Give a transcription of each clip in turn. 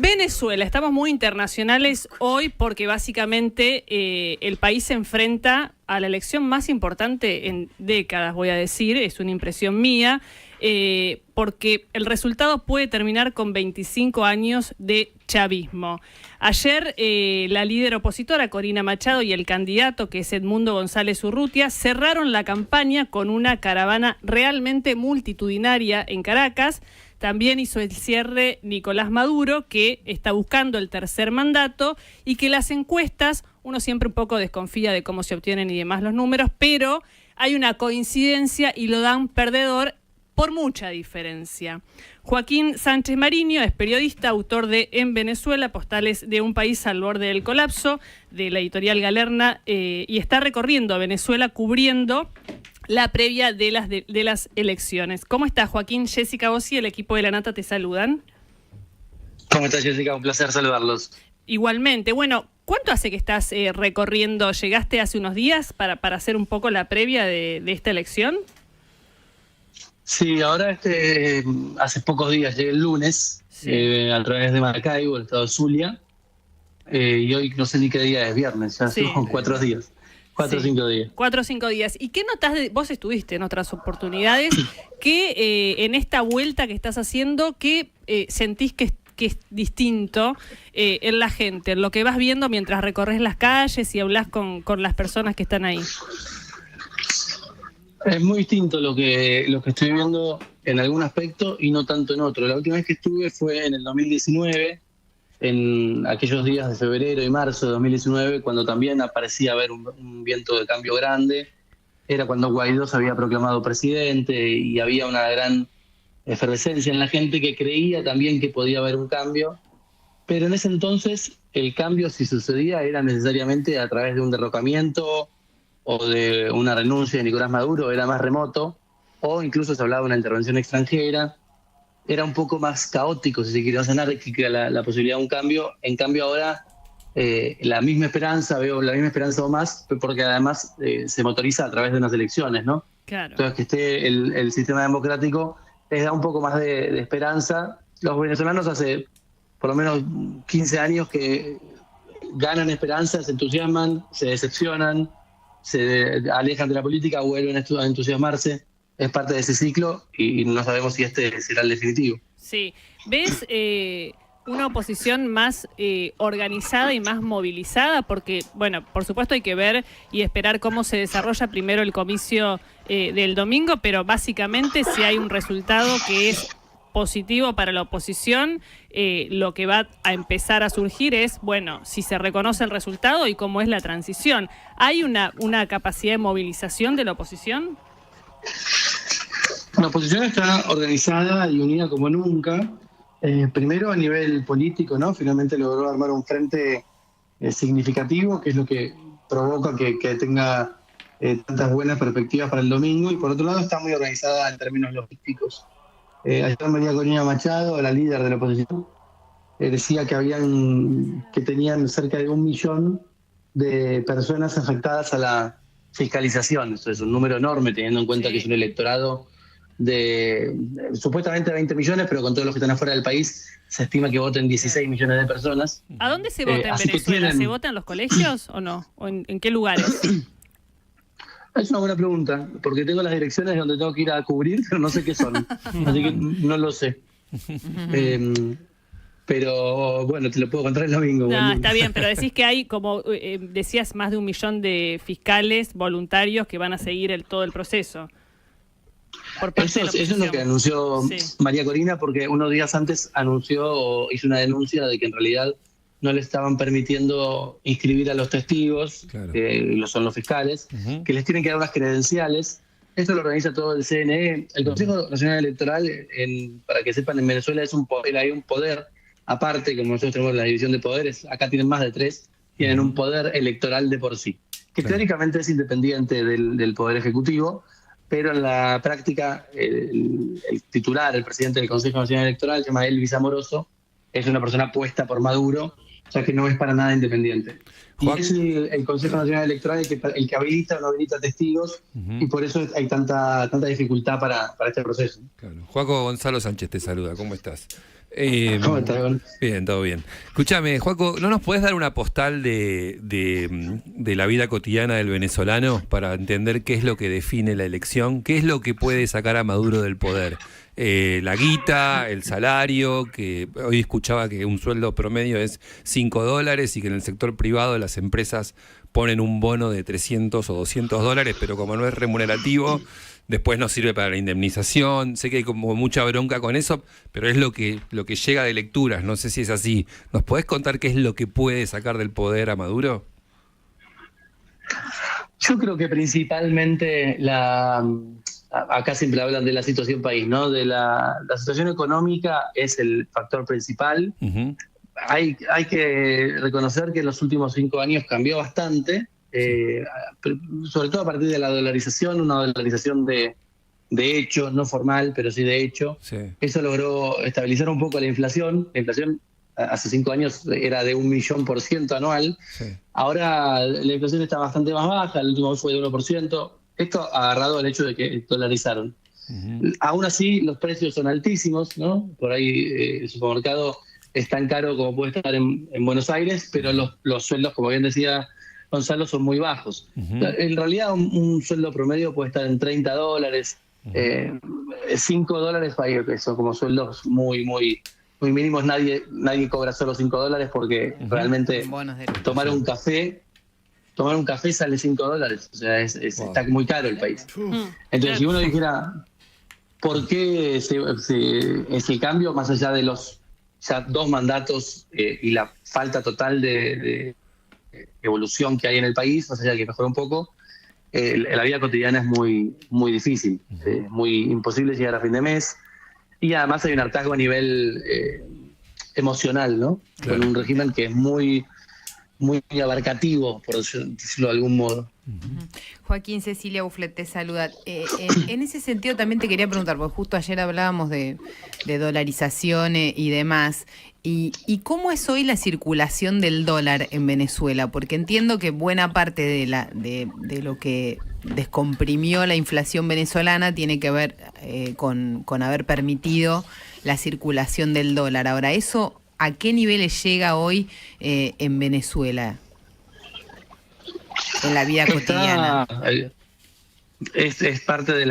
Venezuela, estamos muy internacionales hoy porque básicamente el país se enfrenta a la elección más importante en décadas, voy a decir, es una impresión mía, porque el resultado puede terminar con 25 años de chavismo. Ayer la líder opositora Corina Machado y el candidato, que es Edmundo González Urrutia, cerraron la campaña con una caravana realmente multitudinaria en Caracas. También hizo el cierre Nicolás Maduro, que está buscando el tercer mandato y que las encuestas, uno siempre un poco desconfía de cómo se obtienen y demás los números, pero hay una coincidencia y lo dan perdedor por mucha diferencia. Joaquín Sánchez Mariño es periodista, autor de En Venezuela, postales de un país al borde del colapso, de la editorial Galerna, y está recorriendo Venezuela cubriendo la previa de las elecciones. ¿Cómo estás, Joaquín? Jessica Bossi, el equipo de La Nata te saludan. ¿Cómo estás, Jessica? Un placer saludarlos. Igualmente. Bueno, ¿cuánto hace que estás recorriendo? ¿Llegaste hace unos días para hacer un poco la previa de esta elección? Sí, ahora hace pocos días, llegué el lunes, sí, a través de Maracaibo, el estado de Zulia, y hoy no sé ni qué día es, viernes, ya sí, son 4 días. 4 o 5 días. 4 o 5 días. ¿Y qué notás vos estuviste en otras oportunidades, que en esta vuelta que estás haciendo, qué sentís que es distinto en la gente, en lo que vas viendo mientras recorres las calles y hablas con las personas que están ahí? Es muy distinto lo que estoy viendo en algún aspecto y no tanto en otro. La última vez que estuve fue en el 2019, en aquellos días de febrero y marzo de 2019, cuando también parecía haber un viento de cambio grande. Era cuando Guaidó se había proclamado presidente y había una gran efervescencia en la gente que creía también que podía haber un cambio. Pero en ese entonces el cambio, si sucedía, era necesariamente a través de un derrocamiento o de una renuncia de Nicolás Maduro, era más remoto, o incluso se hablaba de una intervención extranjera. Era un poco más caótico, si se quiere, más anárquica la posibilidad de un cambio. En cambio ahora la misma esperanza, veo la misma esperanza o más, porque además se motoriza a través de unas elecciones, ¿no? Claro. Entonces que esté el sistema democrático les da un poco más de esperanza. Los venezolanos hace por lo menos 15 años que ganan esperanza, se entusiasman, se decepcionan, se alejan de la política, vuelven a entusiasmarse. Es parte de ese ciclo y no sabemos si este será el definitivo. Sí. ¿Ves una oposición más organizada y más movilizada? Porque, bueno, por supuesto hay que ver y esperar cómo se desarrolla primero el comicio del domingo, pero básicamente si hay un resultado que es positivo para la oposición, lo que va a empezar a surgir es, bueno, si se reconoce el resultado y cómo es la transición. ¿Hay una capacidad de movilización de la oposición? La oposición está organizada y unida como nunca. Primero a nivel político, ¿no? Finalmente logró armar un frente significativo, que es lo que provoca que tenga tantas buenas perspectivas para el domingo. Y por otro lado está muy organizada en términos logísticos. Ayer María Corina Machado, la líder de la oposición, decía que tenían cerca de 1 millón de personas afectadas a la fiscalización. Eso es un número enorme, teniendo en cuenta que es un electorado de supuestamente 20 millones, pero con todos los que están afuera del país se estima que voten 16 millones de personas. ¿A dónde se vota en Venezuela? ¿Se vota en los colegios o no? ¿O en qué lugares? Es una buena pregunta, porque tengo las direcciones donde tengo que ir a cubrir, pero no sé qué son, así que no lo sé. Pero bueno, te lo puedo contar el domingo. No, está bien, pero decís que hay, como decías, más de 1 millón de fiscales voluntarios que van a seguir todo el proceso. Eso es lo que anunció María Corina, porque unos días antes hizo una denuncia de que en realidad no le estaban permitiendo inscribir a los testigos, claro, que son los fiscales, que les tienen que dar unas credenciales. Esto lo organiza todo el CNE. El Consejo Nacional Electoral, para que sepan, en Venezuela hay un poder aparte, como nosotros tenemos la división de poderes, acá tienen más de 3, tienen un poder electoral de por sí, que teóricamente es independiente del Poder Ejecutivo, pero en la práctica el titular, el presidente del Consejo Nacional Electoral, se llama Elvis Amoroso, es una persona puesta por Maduro, o sea que no es para nada independiente. Y es el Consejo Nacional Electoral el que habilita o no habilita testigos, y por eso hay tanta dificultad para este proceso. Claro. Joaco Gonzalo Sánchez te saluda, ¿cómo estás? ¿Cómo estás, Gon? Bien, todo bien. Escúchame, Joaco, ¿no nos podés dar una postal de la vida cotidiana del venezolano para entender qué es lo que define la elección? ¿Qué es lo que puede sacar a Maduro del poder? La guita, el salario, que hoy escuchaba que un sueldo promedio es $5 y que en el sector privado las empresas ponen un bono de 300 o $200, pero como no es remunerativo, después no sirve para la indemnización. Sé que hay como mucha bronca con eso, pero es lo que llega de lecturas. No sé si es así. ¿Nos podés contar qué es lo que puede sacar del poder a Maduro? Yo creo que principalmente acá siempre hablan de la situación país, ¿no? De la situación económica es el factor principal. Uh-huh. Hay que reconocer que en los últimos 5 años cambió bastante. Sobre todo a partir de la dolarización, una dolarización de hecho, no formal, pero sí de hecho. Sí. Eso logró estabilizar un poco la inflación. La inflación hace 5 años era de 1.000.000% anual. Sí. Ahora la inflación está bastante más baja, el último fue de 1%. Esto agarrado al hecho de que dolarizaron. Uh-huh. Aún así, los precios son altísimos, ¿no? Por ahí el supermercado es tan caro como puede estar en Buenos Aires, pero los sueldos, como bien decía Gonzalo, son muy bajos. Uh-huh. En realidad un sueldo promedio puede estar en $30, Uh-huh. $5 que son como sueldos muy mínimos. Nadie cobra solo $5 porque Uh-huh. realmente tomar un café sale $5. O sea, está muy caro el país. Entonces, si uno dijera, ¿por qué ese cambio, más allá de los ya 2 mandatos y la falta total de evolución que hay en el país, más allá de que mejora un poco, la vida cotidiana es muy difícil, muy imposible llegar a fin de mes, y además hay un hartazgo a nivel emocional, ¿no? Claro. Con un régimen que es muy abarcativo, por decirlo de algún modo. Joaquín, Cecilia Uflet te saluda. En ese sentido también te quería preguntar, porque justo ayer hablábamos de dolarización y demás, y cómo es hoy la circulación del dólar en Venezuela, porque entiendo que buena parte de lo que descomprimió la inflación venezolana tiene que ver con haber permitido la circulación del dólar. Ahora, ¿eso a qué niveles llega hoy en Venezuela? En la vida cotidiana. Es parte de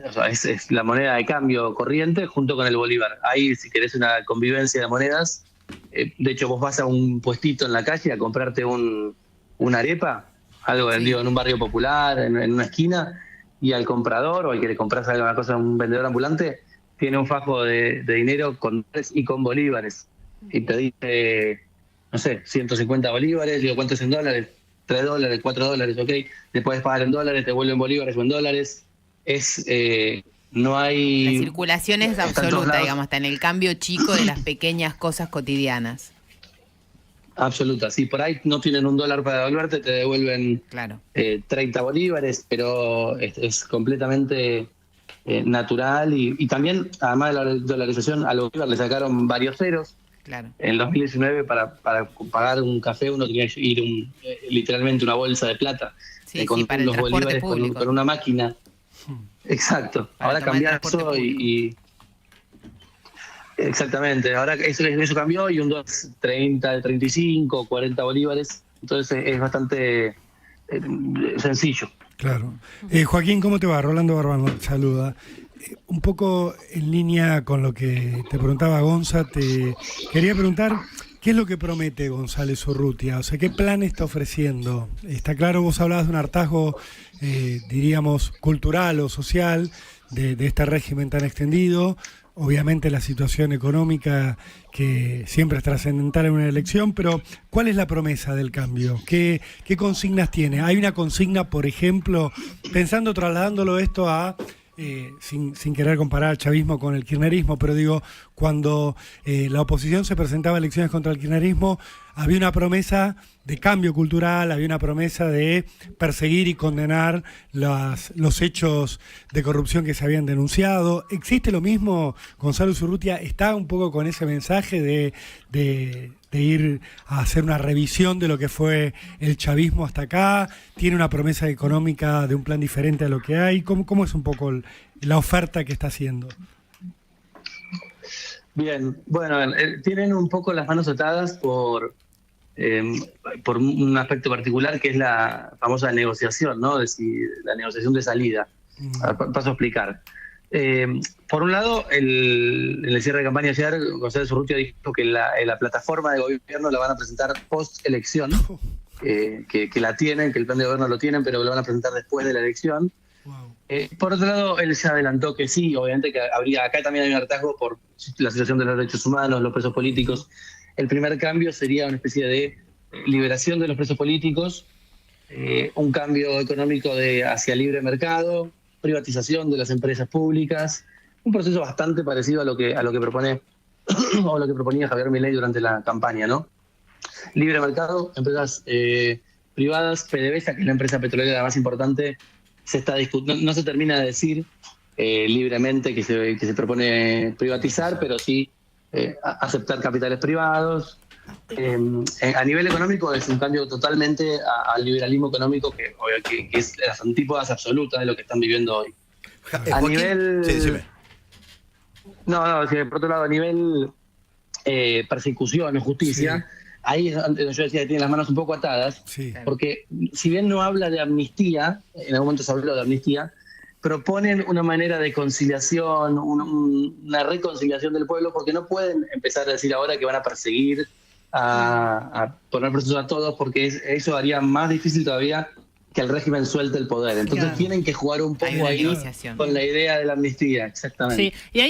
o sea, es la moneda de cambio corriente junto con el bolívar. Hay, si querés, una convivencia de monedas. De hecho, vos vas a un puestito en la calle a comprarte una arepa, algo vendido en un barrio popular, en una esquina, y al comprador o al que le compras alguna cosa a un vendedor ambulante, tiene un fajo de dinero con dólares y con bolívares. Y te dice, no sé, 150 bolívares, digo, ¿cuánto es en dólares? $3, $4, ok, te puedes pagar en dólares, te vuelven bolívares o en dólares. No hay... La circulación es absoluta, digamos, hasta en el cambio chico de las pequeñas cosas cotidianas. Absoluta, si por ahí no tienen $1 para devolverte, te devuelven Claro. 30 bolívares, pero es completamente natural y también, además de la dolarización, al bolívar le sacaron varios ceros. Claro. En 2019 para pagar un café uno tenía que ir literalmente una bolsa de plata, Sí, con para el los transporte bolívares público. con una máquina. Exacto. Para Ahora tomar el cambió transporte eso y exactamente. Ahora eso cambió y un dólar 30, 35, 40 bolívares. Entonces es bastante sencillo. Claro. Joaquín, ¿cómo te va? Rolando Barbano te saluda. Un poco en línea con lo que te preguntaba Gonza, te quería preguntar qué es lo que promete González Urrutia, o sea, qué plan está ofreciendo. Está claro, vos hablabas de un hartazgo, diríamos, cultural o social de este régimen tan extendido. Obviamente la situación económica que siempre es trascendental en una elección, pero ¿cuál es la promesa del cambio? ¿Qué consignas tiene? Hay una consigna, por ejemplo, trasladándolo esto a... sin querer comparar el chavismo con el kirchnerismo, pero digo, cuando la oposición se presentaba a elecciones contra el kirchnerismo, había una promesa de cambio cultural, había una promesa de perseguir y condenar los hechos de corrupción que se habían denunciado. ¿Existe lo mismo? Gonzalo Urrutia está un poco con ese mensaje de ir a hacer una revisión de lo que fue el chavismo hasta acá. ¿Tiene una promesa económica de un plan diferente a lo que hay? ¿Cómo es un poco la oferta que está haciendo? Bien, bueno, tienen un poco las manos atadas por un aspecto particular que es la famosa negociación, ¿no? La negociación de salida. Paso a explicar. Por un lado, en el cierre de campaña ayer, González Urrutia dijo que la plataforma de gobierno la van a presentar post-elección, que la tienen, que el plan de gobierno lo tienen, pero lo van a presentar después de la elección. Wow. Por otro lado, él se adelantó que sí, obviamente que acá también hay un hartazgo por la situación de los derechos humanos, los presos políticos. El primer cambio sería una especie de liberación de los presos políticos, un cambio económico hacia libre mercado, privatización de las empresas públicas, un proceso bastante parecido a lo que propone o lo que proponía Javier Milei durante la campaña, ¿no? Libre mercado, empresas privadas, PDVSA, que es la empresa petrolera más importante, no se termina de decir libremente que se propone privatizar, pero sí aceptar capitales privados. A nivel económico es un cambio totalmente al liberalismo económico que es las antípodas absolutas de lo que están viviendo hoy. A Joaquín, nivel... sí, decime. No, que por otro lado, a nivel persecución o justicia, ahí es donde yo decía que tiene las manos un poco atadas, Sí. porque si bien no habla de amnistía, en algún momento se habló de amnistía, proponen una manera de conciliación, una reconciliación del pueblo, porque no pueden empezar a decir ahora que van a perseguir, a poner presos a todos, porque eso haría más difícil todavía que el régimen suelte el poder. Entonces Claro. tienen que jugar un Hay poco una ahí negociación. con la idea de la amnistía, exactamente. Sí, y ahí